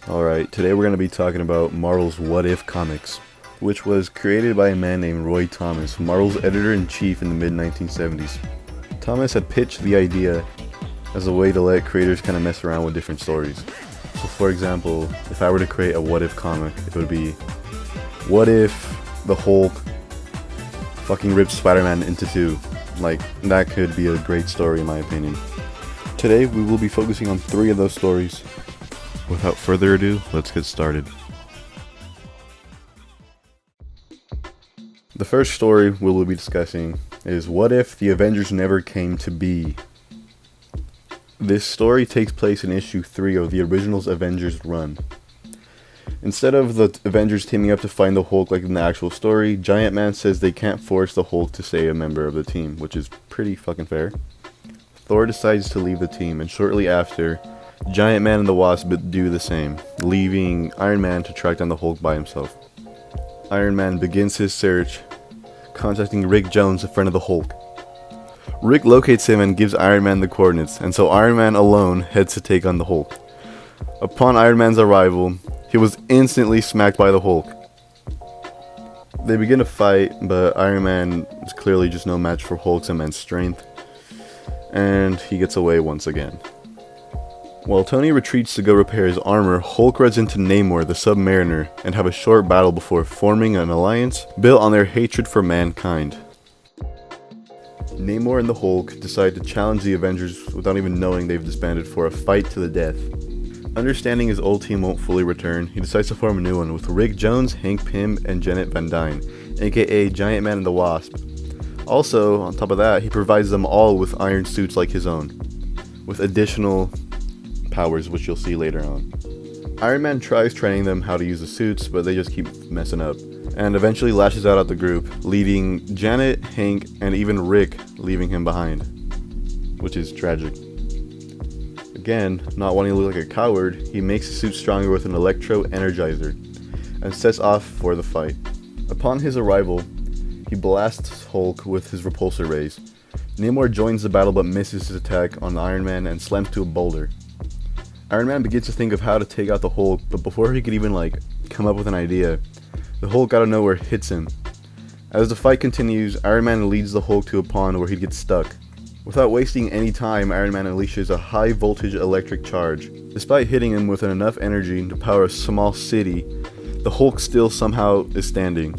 Alright, today we're going to be talking about Marvel's What If comics, which was created by a man named Roy Thomas, Marvel's editor-in-chief in the mid-1970s. Thomas had pitched the idea as a way to let creators kind of mess around with different stories. So for example, if I were to create a What If comic, it would be, what if the Hulk fucking ripped Spider-Man into two? Like, that could be a great story in my opinion. Today we will be focusing on 3 of those stories. Without further ado, let's get started. The first story we will be discussing is what if the Avengers never came to be? This story takes place in issue 3 of the original's Avengers run. Instead of the Avengers teaming up to find the Hulk like in the actual story, Giant Man says they can't force the Hulk to stay a member of the team, which is pretty fucking fair. Thor decides to leave the team, and shortly after, Giant Man and the Wasp do the same, leaving Iron Man to track down the Hulk by himself. Iron Man begins his search, contacting Rick Jones, a friend of the Hulk. Rick locates him and gives Iron Man the coordinates, and so Iron Man alone heads to take on the Hulk. Upon Iron Man's arrival, he was instantly smacked by the Hulk. They begin to fight, but Iron Man is clearly just no match for Hulk's immense strength, and he gets away once again. While Tony retreats to go repair his armor, Hulk runs into Namor the Submariner and have a short battle before forming an alliance built on their hatred for mankind. Namor and the Hulk decide to challenge the Avengers without even knowing they've disbanded for a fight to the death. Understanding his old team won't fully return, he decides to form a new one with Rick Jones, Hank Pym, and Janet Van Dyne, aka Giant Man and the Wasp. Also, on top of that, he provides them all with iron suits like his own, with additional powers, which you'll see later on. Iron Man tries training them how to use the suits, but they just keep messing up, and eventually lashes out at the group, leaving Janet, Hank, and even Rick leaving him behind, which is tragic. Again, not wanting to look like a coward, he makes his suit stronger with an electro-energizer, and sets off for the fight. Upon his arrival, he blasts Hulk with his repulsor rays. Namor joins the battle but misses his attack on Iron Man and slams to a boulder. Iron Man begins to think of how to take out the Hulk, but before he could even come up with an idea, the Hulk out of nowhere hits him. As the fight continues, Iron Man leads the Hulk to a pond where he gets stuck. Without wasting any time, Iron Man unleashes a high voltage electric charge. Despite hitting him with enough energy to power a small city, the Hulk still somehow is standing.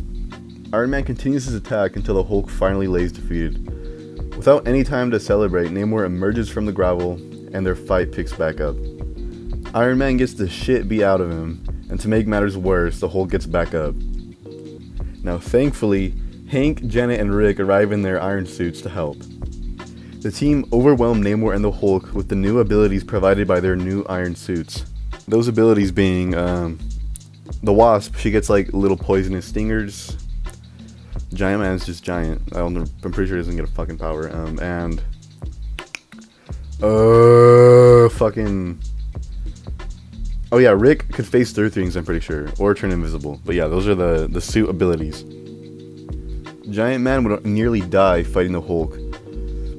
Iron Man continues his attack until the Hulk finally lays defeated. Without any time to celebrate, Namor emerges from the gravel and their fight picks back up. Iron Man gets the shit beat out of him, and to make matters worse, the Hulk gets back up. Now thankfully, Hank, Janet, and Rick arrive in their iron suits to help. The team overwhelm Namor and the Hulk with the new abilities provided by their new iron suits. Those abilities being, the Wasp, she gets little poisonous stingers. Giant Man's just giant. I'm pretty sure he doesn't get a fucking power. Oh yeah, Rick could phase through things, I'm pretty sure, or turn invisible. But yeah, those are the suit abilities. Giant Man would nearly die fighting the Hulk,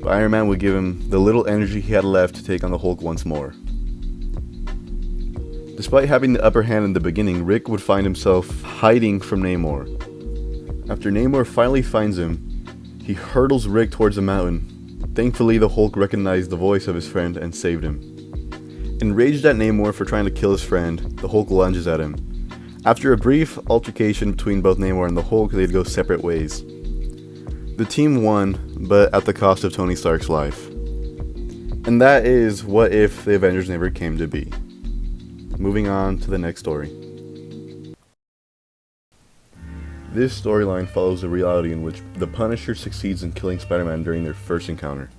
but Iron Man would give him the little energy he had left to take on the Hulk once more. Despite having the upper hand in the beginning, Rick would find himself hiding from Namor. After Namor finally finds him, he hurdles Rick towards a mountain. Thankfully, the Hulk recognized the voice of his friend and saved him. Enraged at Namor for trying to kill his friend, the Hulk lunges at him. After a brief altercation between both Namor and the Hulk, they'd go separate ways. The team won, but at the cost of Tony Stark's life. And that is what if the Avengers never came to be. Moving on to the next story. This storyline follows a reality in which the Punisher succeeds in killing Spider-Man during their first encounter.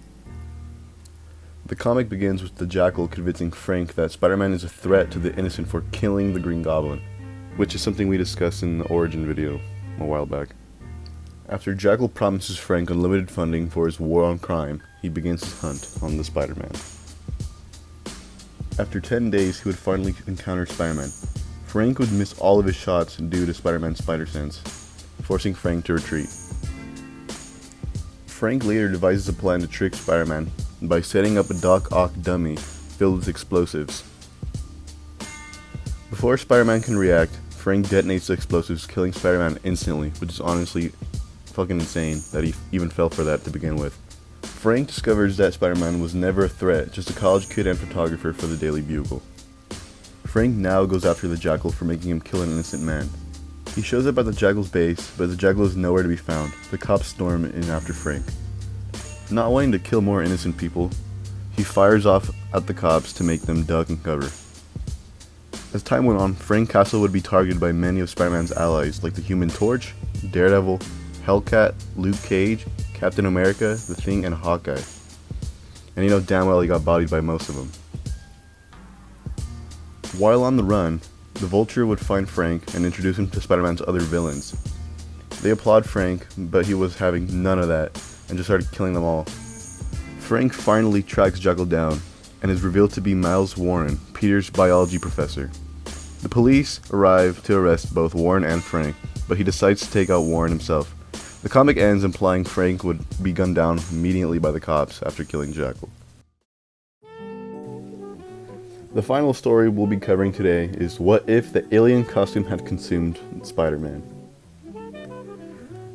The comic begins with the Jackal convincing Frank that Spider-Man is a threat to the innocent for killing the Green Goblin, which is something we discussed in the origin video a while back. After Jackal promises Frank unlimited funding for his war on crime, he begins his hunt on the Spider-Man. After 10 days, he would finally encounter Spider-Man. Frank would miss all of his shots due to Spider-Man's spider sense, forcing Frank to retreat. Frank later devises a plan to trick Spider-Man by setting up a Doc Ock dummy filled with explosives. Before Spider-Man can react, Frank detonates the explosives, killing Spider-Man instantly, which is honestly fucking insane that he even fell for that to begin with. Frank discovers that Spider-Man was never a threat, just a college kid and photographer for the Daily Bugle. Frank now goes after the Jackal for making him kill an innocent man. He shows up at the Jackal's base, but the Jackal is nowhere to be found. The cops storm in after Frank. Not wanting to kill more innocent people, he fires off at the cops to make them duck and cover. As time went on, Frank Castle would be targeted by many of Spider-Man's allies, like the Human Torch, Daredevil, Hellcat, Luke Cage, Captain America, The Thing, and Hawkeye. And you know damn well he got bodied by most of them. While on the run, the Vulture would find Frank and introduce him to Spider-Man's other villains. They applaud Frank, but he was having none of that, and just started killing them all. Frank finally tracks Jackal down, and is revealed to be Miles Warren, Peter's biology professor. The police arrive to arrest both Warren and Frank, but he decides to take out Warren himself. The comic ends implying Frank would be gunned down immediately by the cops after killing Jackal. The final story we'll be covering today is what if the alien costume had consumed Spider-Man.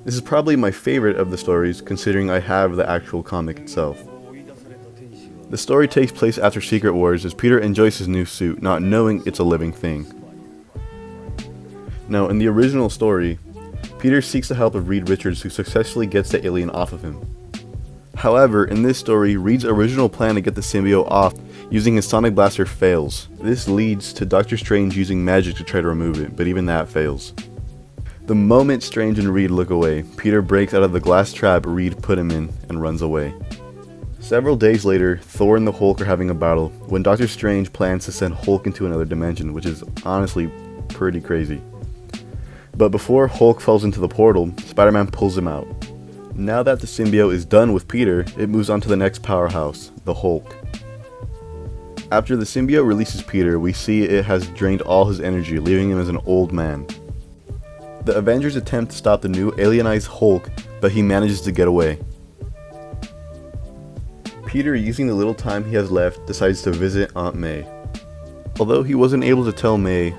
This is probably my favorite of the stories, considering I have the actual comic itself. The story takes place after Secret Wars as Peter enjoys his new suit, not knowing it's a living thing. Now, in the original story, Peter seeks the help of Reed Richards, who successfully gets the alien off of him. However, in this story, Reed's original plan to get the symbiote off using his sonic blaster fails. This leads to Doctor Strange using magic to try to remove it, but even that fails. The moment Strange and Reed look away, Peter breaks out of the glass trap Reed put him in and runs away. Several days later, Thor and the Hulk are having a battle when Doctor Strange plans to send Hulk into another dimension, which is honestly pretty crazy. But before Hulk falls into the portal, Spider-Man pulls him out. Now that the symbiote is done with Peter, it moves on to the next powerhouse, the Hulk. After the symbiote releases Peter, we see it has drained all his energy, leaving him as an old man. The Avengers attempt to stop the new alienized Hulk, but he manages to get away. Peter, using the little time he has left, decides to visit Aunt May. Although he wasn't able to tell May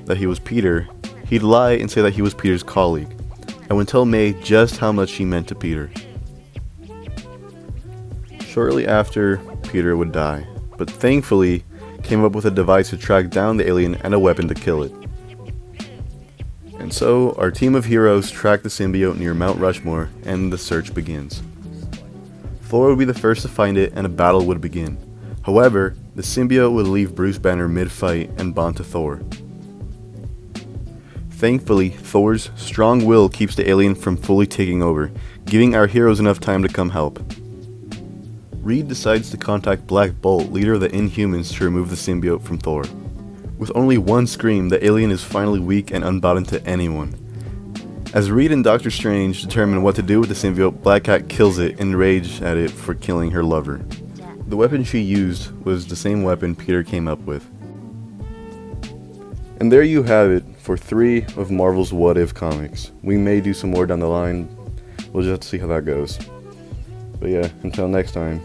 that he was Peter, he'd lie and say that he was Peter's colleague, and would tell May just how much she meant to Peter. Shortly after, Peter would die, but thankfully came up with a device to track down the alien and a weapon to kill it. And so, our team of heroes track the symbiote near Mount Rushmore, and the search begins. Thor would be the first to find it, and a battle would begin. However, the symbiote would leave Bruce Banner mid-fight and bond to Thor. Thankfully, Thor's strong will keeps the alien from fully taking over, giving our heroes enough time to come help. Reed decides to contact Black Bolt, leader of the Inhumans, to remove the symbiote from Thor. With only one scream, the alien is finally weak and unbound to anyone. As Reed and Doctor Strange determine what to do with the symbiote, Black Cat kills it, enraged at it for killing her lover. The weapon she used was the same weapon Peter came up with. And there you have it for 3 of Marvel's What If comics. We may do some more down the line, we'll just have to see how that goes. But yeah, until next time.